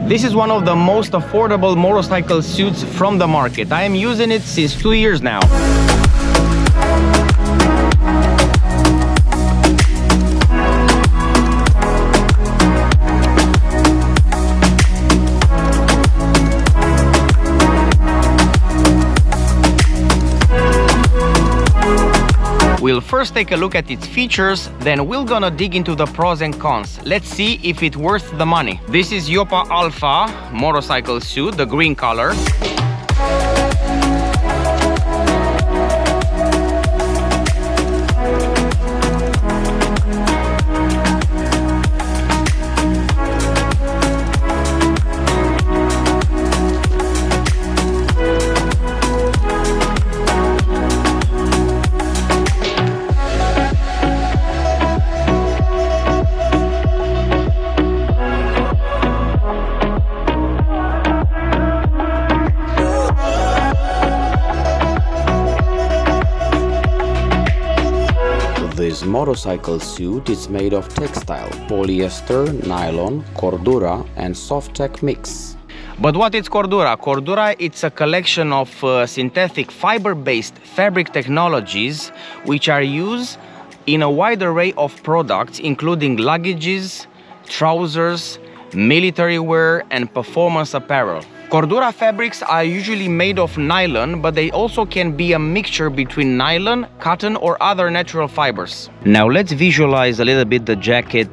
This is one of the most affordable motorcycle suits from the market. I am using it since 2 years now. We'll first take a look at its features, then we're gonna dig into the pros and cons. Let's see if it's worth the money. This is Yopa Alpha motorcycle suit, the green color. This motorcycle suit is made of textile, polyester, nylon, Cordura and Softtec mix. But what is Cordura? Cordura, it's a collection of synthetic fiber-based fabric technologies which are used in a wide array of products, including luggages, trousers, military wear and performance apparel. Cordura fabrics are usually made of nylon, but they also can be a mixture between nylon, cotton or other natural fibers. Now let's visualize a little bit the jacket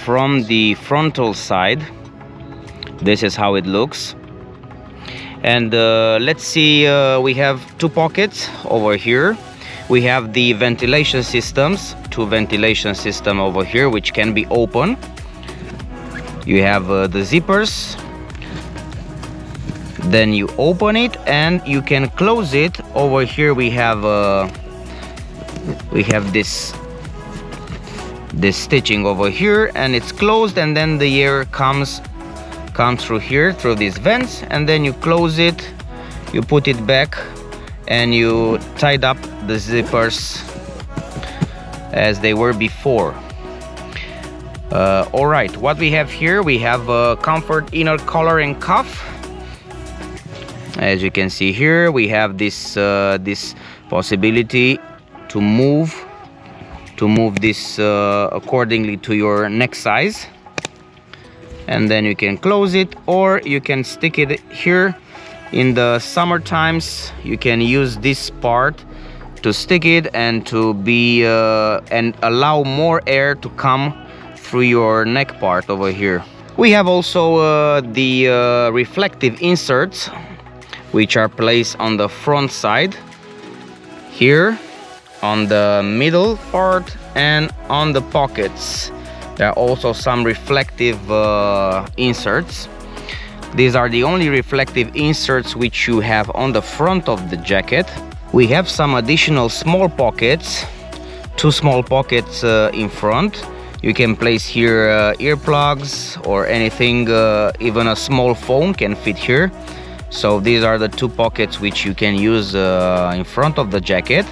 from the frontal side. This is how it looks. And let's see, we have two pockets over here. We have the ventilation systems, two ventilation system over here which can be open. You have the zippers. Then you open it and you can close it. Over here we have this stitching over here, and it's closed, and then the air comes through here, through these vents, and then you close it, you put it back, and you tied up the zippers as they were before. All right, what we have here, we have a comfort inner collar and cuff. As you can see here, we have this this possibility to move this accordingly to your neck size, and then you can close it, or you can stick it here. In the summer times, you can use this part to stick it and to be and allow more air to come through your neck part over here. We have also the reflective inserts, which are placed on the front side here, on the middle part and on the pockets. There are also some reflective inserts. These are the only reflective inserts which you have on the front of the jacket. We have some additional small pockets, two small pockets in front. You can place here earplugs or anything, even a small phone can fit here. So these are the two pockets which you can use in front of the jacket.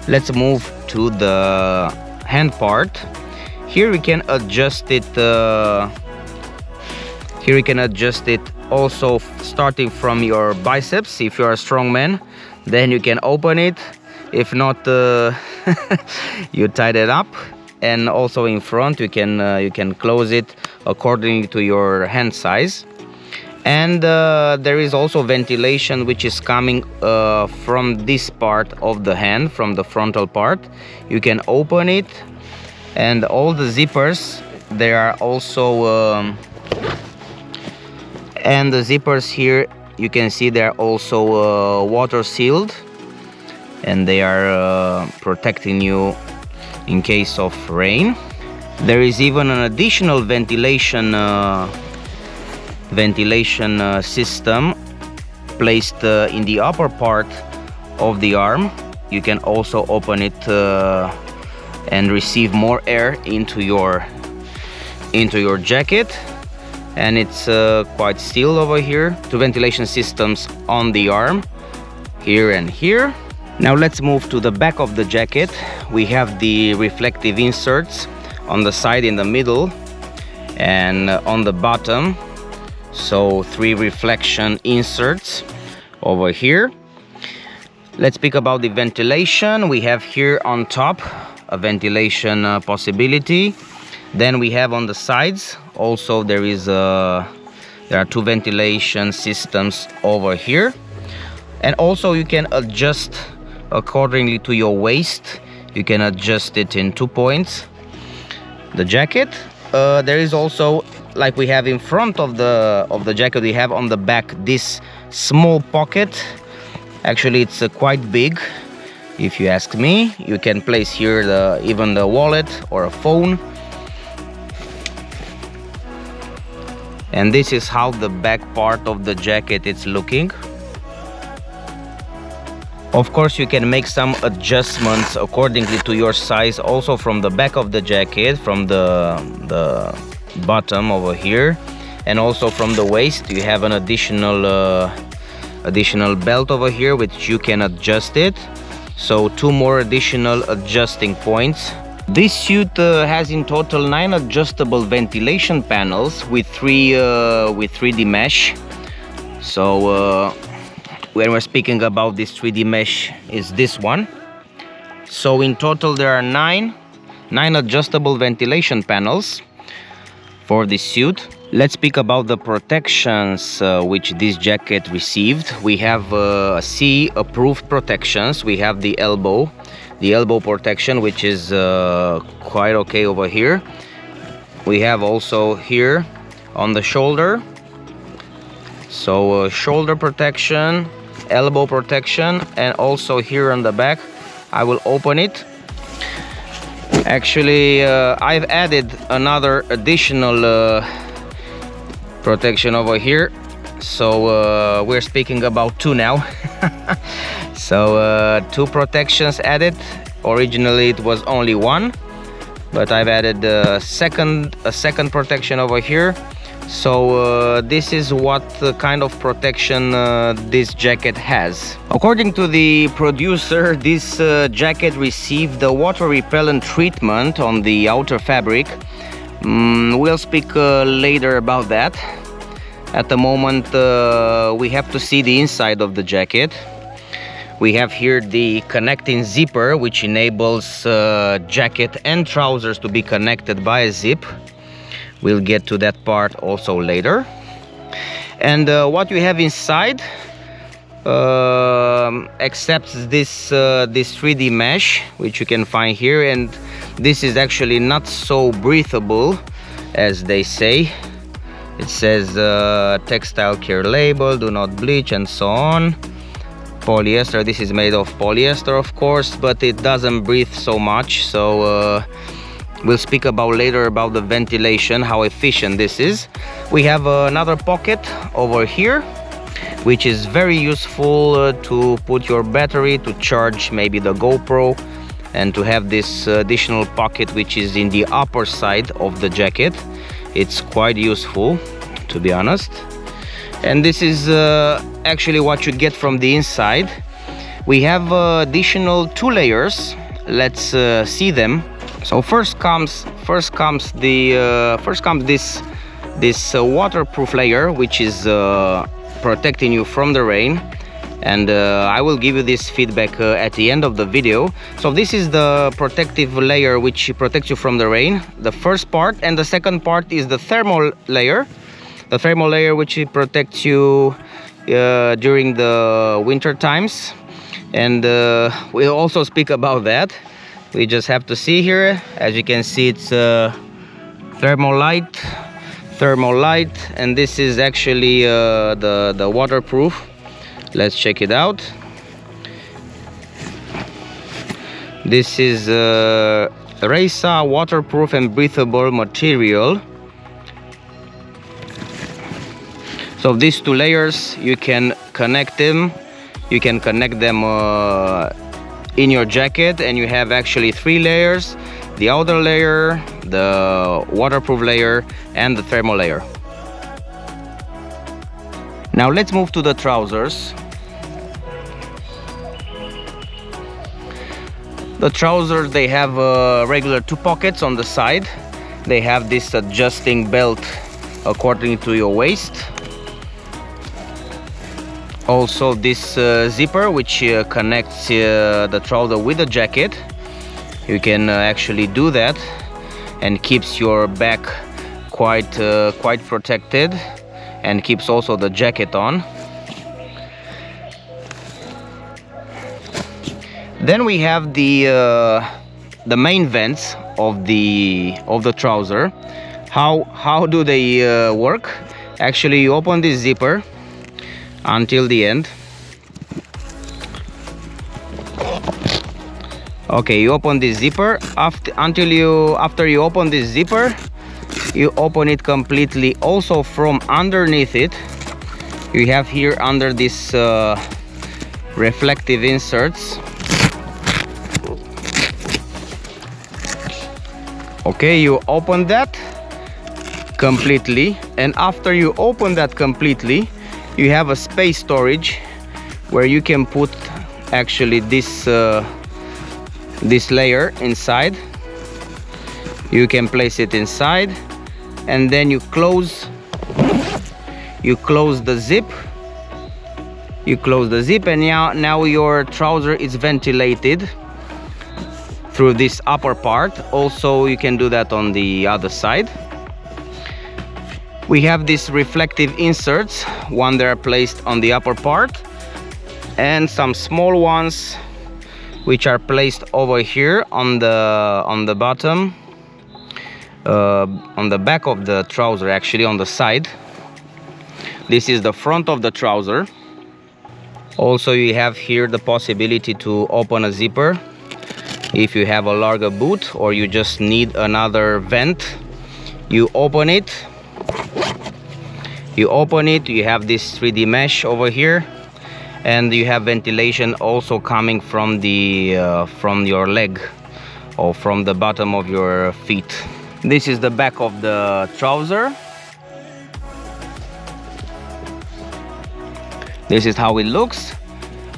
Let's move to the hand part. Here we can adjust it. Here we can adjust it also starting from your biceps. If you are a strong man, then you can open it. If not, you tie it up. And also in front, you can close it according to your hand size. And there is also ventilation which is coming from this part of the hand, from the frontal part. You can open it, and all the zippers, they are also and the zippers here, you can see they're also water sealed, and they are protecting you in case of rain. There is even an additional ventilation system placed in the upper part of the arm. You can also open it and receive more air into your jacket, and it's quite still over here. Two ventilation systems on the arm, here and here. Now let's move to the back of the jacket. We have the reflective inserts on the side, in the middle, and on the bottom. So 3 reflection inserts over here. Let's speak about the ventilation. We have here on top a ventilation possibility. Then we have on the sides also there are 2 ventilation systems over here. And also you can adjust accordingly to your waist. You can adjust it in 2 points. The jacket, there is also, like we have in front of the jacket, we have on the back this small pocket. Actually it's quite big, if you ask me. You can place here even the wallet or a phone. And this is how the back part of the jacket is looking. Of course you can make some adjustments accordingly to your size also from the back of the jacket, from the bottom over here, and also from the waist. You have an additional belt over here which you can adjust it. So 2 more additional adjusting points. This suit has in total 9 adjustable ventilation panels with 3D mesh. So when we're speaking about this 3D mesh is this one. So in total there are 9 adjustable ventilation panels for this suit. Let's speak about the protections which this jacket received. We have CE approved protections. We have the elbow protection, which is quite okay over here. We have also here on the shoulder, so shoulder protection, elbow protection, and also here on the back. I will open it. Actually I've added another additional protection over here, so we're speaking about 2 now. So 2 protections added. Originally it was only 1, but I've added a second protection over here. So this is what kind of protection this jacket has. According to the producer, this jacket received the water repellent treatment on the outer fabric. We'll speak later about that. At the moment we have to see the inside of the jacket. We have here the connecting zipper, which enables jacket and trousers to be connected by a zip. We'll get to that part also later. And what you have inside accepts this 3D mesh, which you can find here, and this is actually not so breathable as they say. It says textile care label, do not bleach, and so on. Polyester, this is made of polyester of course, but it doesn't breathe so much. So we'll speak about later about the ventilation, how efficient this is. We have another pocket over here, which is very useful to put your battery, to charge maybe the GoPro, and to have this additional pocket which is in the upper side of the jacket. It's quite useful, to be honest. And this is actually what you get from the inside. We have additional 2 layers. Let's see them. So first comes this waterproof layer, which is protecting you from the rain. And I will give you this feedback at the end of the video. So this is the protective layer which protects you from the rain, the first part, and the second part is the thermal layer. The thermal layer which protects you during the winter times. And we'll also speak about that. We just have to see here. As you can see, it's thermal light, and this is actually the waterproof. Let's check it out. This is Resa waterproof and breathable material. So these 2 layers, you can connect them. You can connect them in your jacket, and you have actually 3 layers: the outer layer, the waterproof layer, and the thermal layer. Now let's move to the trousers. The trousers, they have regular 2 pockets on the side. They have this adjusting belt according to your waist. Also this zipper, which connects the trouser with the jacket. You can actually do that and keeps your back quite protected, and keeps also the jacket on. Then we have the main vents of the trouser. How do they work? Actually, you open this zipper until the end. Okay, you open this zipper. After you open this zipper, you open it completely. Also from underneath it, you have here under this reflective inserts. Okay, you open that completely, and after you open that completely, you have a space storage where you can put actually this layer inside. You can place it inside, and then you close the zip. You close the zip, and now your trouser is ventilated through this upper part. Also, you can do that on the other side. We have these reflective inserts, one that are placed on the upper part, and some small ones which are placed over here on the bottom, on the back of the trouser, actually on the side. This is the front of the trouser. Also, you have here the possibility to open a zipper if you have a larger boot or you just need another vent. You open it, you have this 3D mesh over here, and you have ventilation also coming from your leg or from the bottom of your feet. This is the back of the trouser. This is how it looks.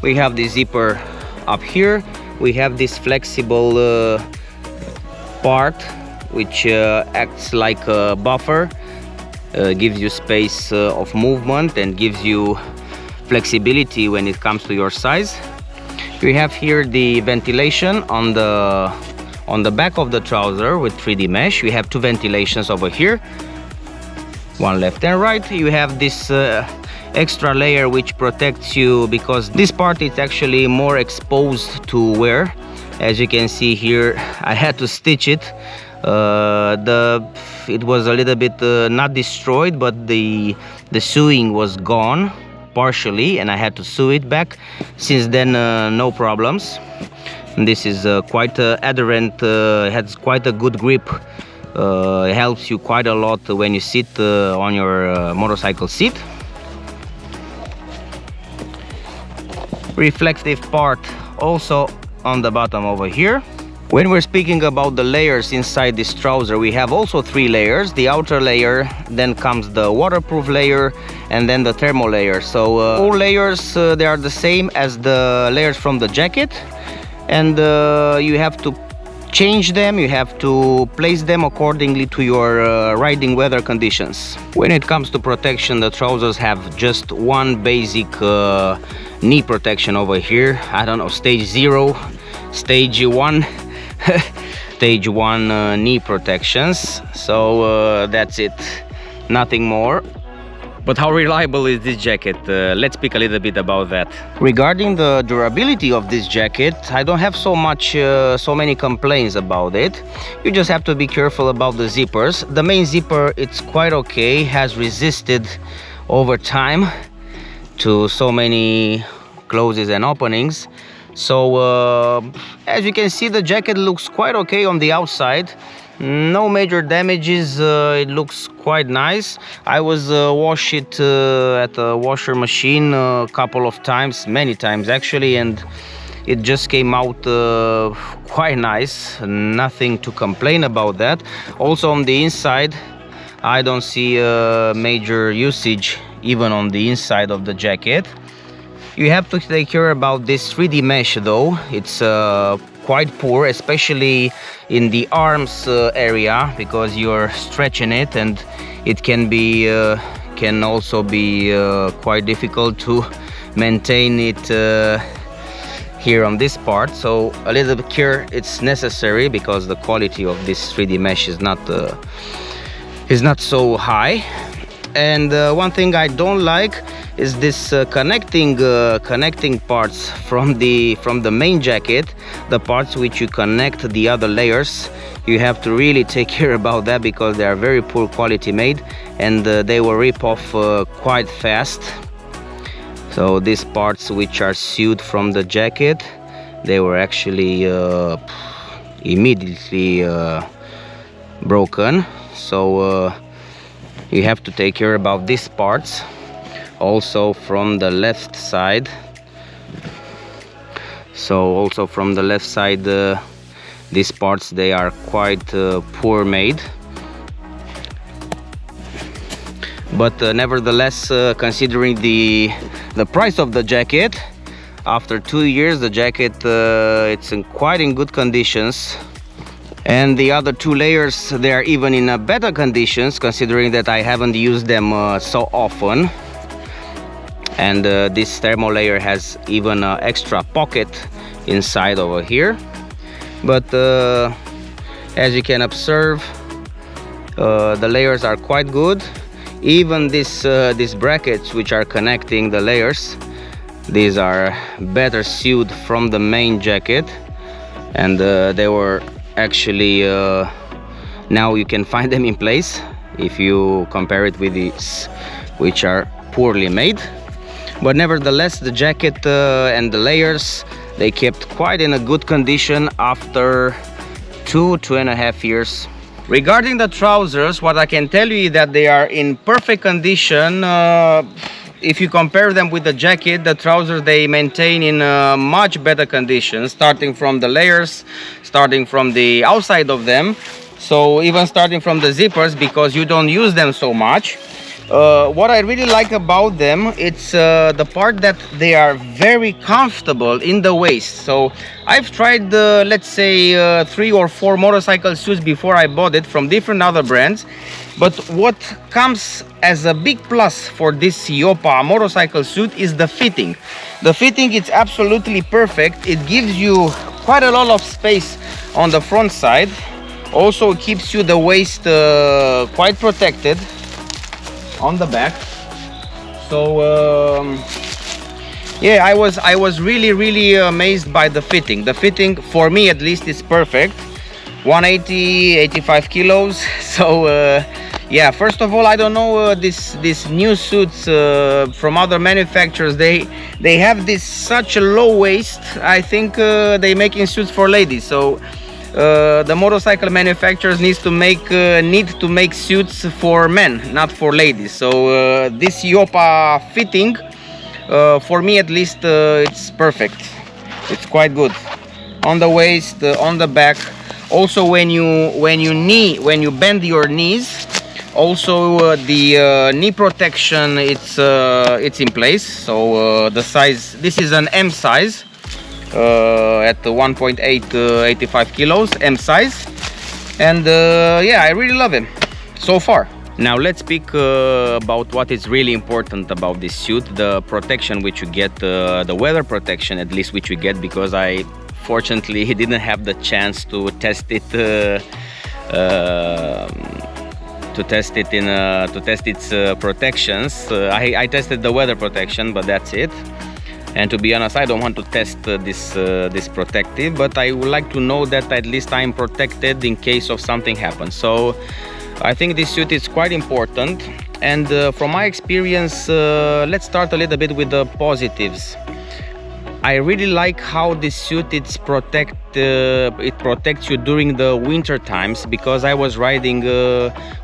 We have the zipper up here. We have this flexible part which acts like a buffer, gives you space of movement and gives you flexibility when it comes to your size. We have here the ventilation on the back of the trouser with 3D mesh. We have two ventilations over here, one left and right. You have this extra layer which protects you, because this part is actually more exposed to wear. As you can see here, I had to stitch it. It was a little bit not destroyed, but the sewing was gone partially, and I had to sew it back. Since then, no problems. And this is quite adherent, has quite a good grip. It helps you quite a lot when you sit on your motorcycle seat. Reflective part also on the bottom over here. When we're speaking about the layers inside this trouser, we have also 3 layers. The outer layer, then comes the waterproof layer, and then the thermal layer. So all layers, they are the same as the layers from the jacket, and you have to change them, you have to place them accordingly to your riding weather conditions. When it comes to protection, the trousers have just one basic knee protection over here. I don't know, stage 0, stage 1 stage 1 knee protections. So that's it, nothing more. But how reliable is this jacket? Let's speak a little bit about that. Regarding the durability of this jacket, I don't have so many complaints about it. You just have to be careful about the zippers. The main zipper, it's quite okay, has resisted over time to so many closes and openings. So as you can see, the jacket looks quite okay on the outside. No major damages. It looks quite nice. I was wash it at a washer machine a couple of times, many times actually, and it just came out quite nice. Nothing to complain about that. Also on the inside, I don't see major usage even on the inside of the jacket. You have to take care about this 3D mesh though. It's quite poor, especially in the arms area, because you're stretching it, and it can also be quite difficult to maintain it here on this part. So a little bit care it's necessary because the quality of this 3D mesh is not so high. And one thing I don't like is this connecting parts from the main jacket, the parts which you connect the other layers. You have to really take care about that because they are very poor quality made, and they will rip off quite fast. So these parts which are sewed from the jacket, they were actually immediately broken. So you have to take care about these parts. Also from the left side. So also from the left side, these parts, they are quite poor made. But nevertheless, considering the price of the jacket, after 2 years the jacket it's quite in good conditions. And the other two layers, they are even in better conditions, considering that I haven't used them so often. And this thermo layer has even an extra pocket inside over here. But as you can observe, the layers are quite good. Even these brackets which are connecting the layers, these are better sewed from the main jacket, and they were actually now you can find them in place if you compare it with these which are poorly made. But nevertheless, the jacket and the layers, they kept quite in a good condition after 2.5 years. Regarding the trousers, what I can tell you is that they are in perfect condition. If you compare them with the jacket, the trousers, they maintain in much better condition, starting from the layers, starting from the outside of them. So even starting from the zippers, because you don't use them so much. What I really like about them, it's the part that they are very comfortable in the waist. So I've tried let's say 3 or 4 motorcycle suits before I bought it from different other brands. But what comes as a big plus for this Yopa motorcycle suit is the fitting. The fitting is absolutely perfect. It gives you quite a lot of space on the front side. Also keeps you the waist quite protected on the back. So yeah, I was really amazed by the fitting. The fitting, for me at least, is perfect. 85 kilos. So yeah, first of all, I don't know these new suits from other manufacturers, they have this such a low waist. I think they making suits for ladies. So the motorcycle manufacturers need to make suits for men, not for ladies. So this Yopa fitting, for me at least, it's perfect. It's quite good on the waist, on the back. Also, when you bend your knees, also the knee protection, it's in place. So the size, this is an M size. At 1.85 kilos, M size. And yeah, I really love him so far. Now let's speak about what is really important about this suit, the protection which you get, the weather protection at least which you get, because I fortunately didn't have the chance to test it its protections. I tested the weather protection, but that's it. And to be honest, I don't want to test this protective, but I would like to know that at least I'm protected in case of something happens. So I think this suit is quite important. And from my experience, let's start a little bit with the positives. I really like how this suit it protects you during the winter times, because I was riding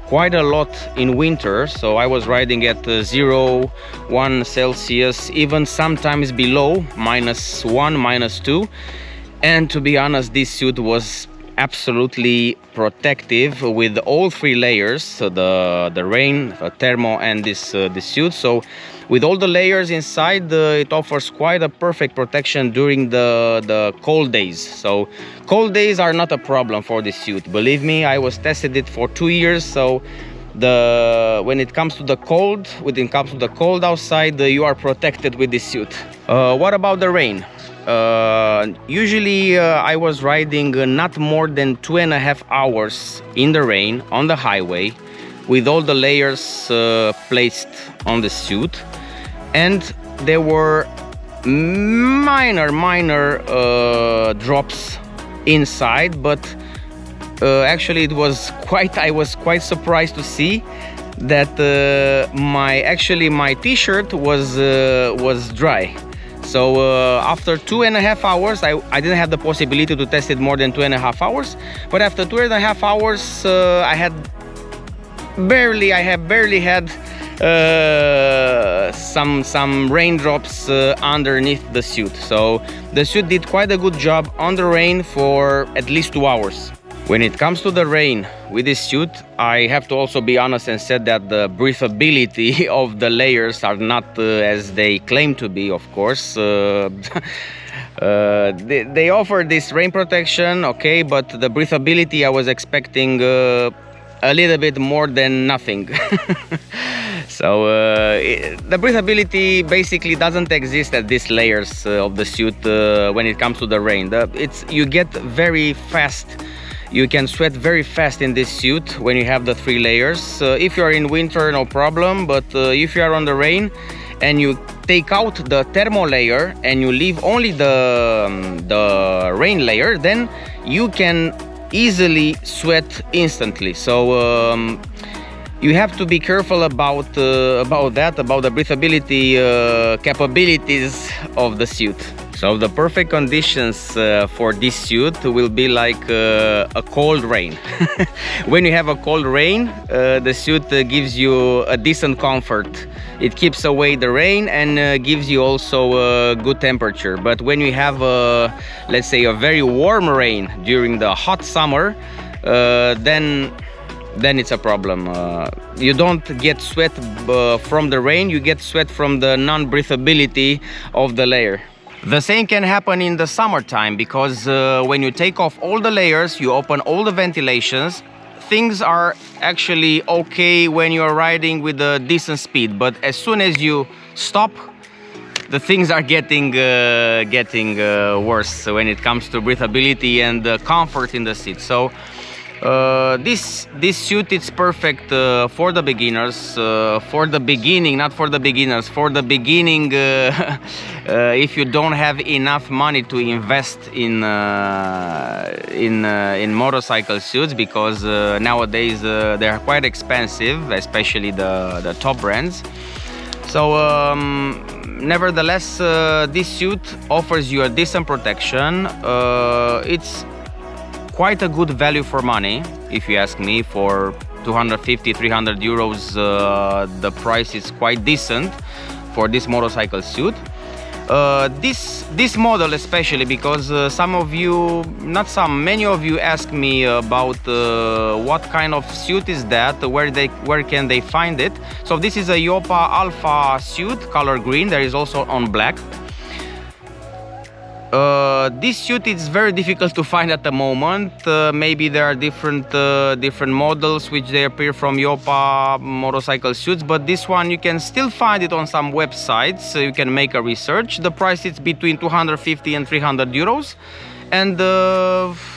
quite a lot in winter. So I was riding at 0, 1 Celsius, even sometimes below -1, -2. And to be honest, this suit was absolutely protective with all 3 layers, so the rain, thermo, and this suit. So with all the layers inside, it offers quite a perfect protection during the cold days. So cold days are not a problem for this suit. Believe me, I was tested it for 2 years, so when it comes to the cold, outside, you are protected with this suit. What about the rain? Usually I was riding not more than 2.5 hours in the rain on the highway with all the layers placed on the suit, and there were minor drops inside, but actually I was quite surprised to see that my t-shirt was dry. So after 2.5 hours, I didn't have the possibility to test it more than 2.5 hours, but after 2.5 hours I have barely had some raindrops underneath the suit. So the suit did quite a good job on the rain for at least 2 hours. When it comes to the rain with this suit, I have to also be honest and said that the breathability of the layers are not as they claim to be, of course. They offer this rain protection, okay, but the breathability I was expecting a little bit more than nothing. So the breathability basically doesn't exist at these layers of the suit when it comes to the rain. You get very fast. You can sweat very fast in this suit when you have the 3 layers. If you are in winter, no problem, but if you are on the rain and you take out the thermo layer and you leave only the rain layer, then you can easily sweat instantly. So you have to be careful about the breathability capabilities of the suit. So the perfect conditions for this suit will be like a cold rain. When you have a cold rain, the suit gives you a decent comfort. It keeps away the rain and gives you also a good temperature. But when you have, let's say, a very warm rain during the hot summer, then it's a problem. You don't get sweat from the rain, you get sweat from the non-breathability of the layer. The same can happen in the summertime, because when you take off all the layers, you open all the ventilations, things are actually okay when you're riding with a decent speed, but as soon as you stop, the things are getting worse when it comes to breathability and comfort in the seat. So this suit is perfect for the beginners, for the beginning, not for the beginners, for the beginning. If you don't have enough money to invest in motorcycle suits, because nowadays they are quite expensive, especially the top brands. So nevertheless, this suit offers you a decent protection. It's quite a good value for money, if you ask me. For 250-300 euros, the price is quite decent for this motorcycle suit. This model especially, because many of you ask me about what kind of suit is that, where can they find it. So this is a Yopa Alpha suit, color green. There is also on black. This suit is very difficult to find at the moment. Maybe there are different models which they appear from Yopa motorcycle suits, but this one you can still find it on some websites. So you can make a research. The price is between 250 and 300 euros, and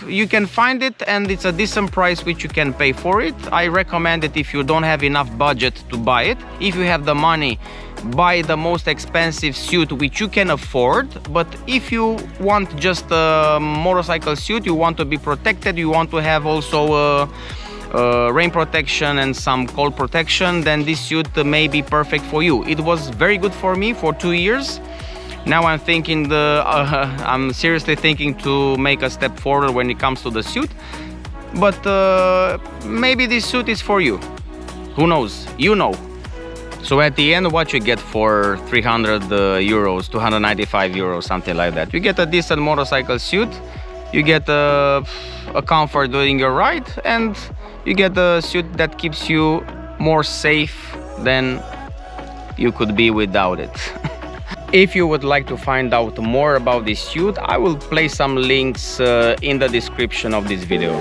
you can find it, and it's a decent price which you can pay for it. I recommend it if you don't have enough budget to buy it. If you have the money, buy the most expensive suit which you can afford. But if you want just a motorcycle suit, you want to be protected, you want to have also rain protection and some cold protection, then this suit may be perfect for you. It was very good for me for 2 years. Now I'm thinking I'm seriously thinking to make a step forward when it comes to the suit. But maybe this suit is for you. Who knows? You know. So at the end, what you get for 300 euros, 295 euros, something like that. You get a decent motorcycle suit, you get a comfort during your ride, and you get a suit that keeps you more safe than you could be without it. If you would like to find out more about this suit, I will place some links in the description of this video.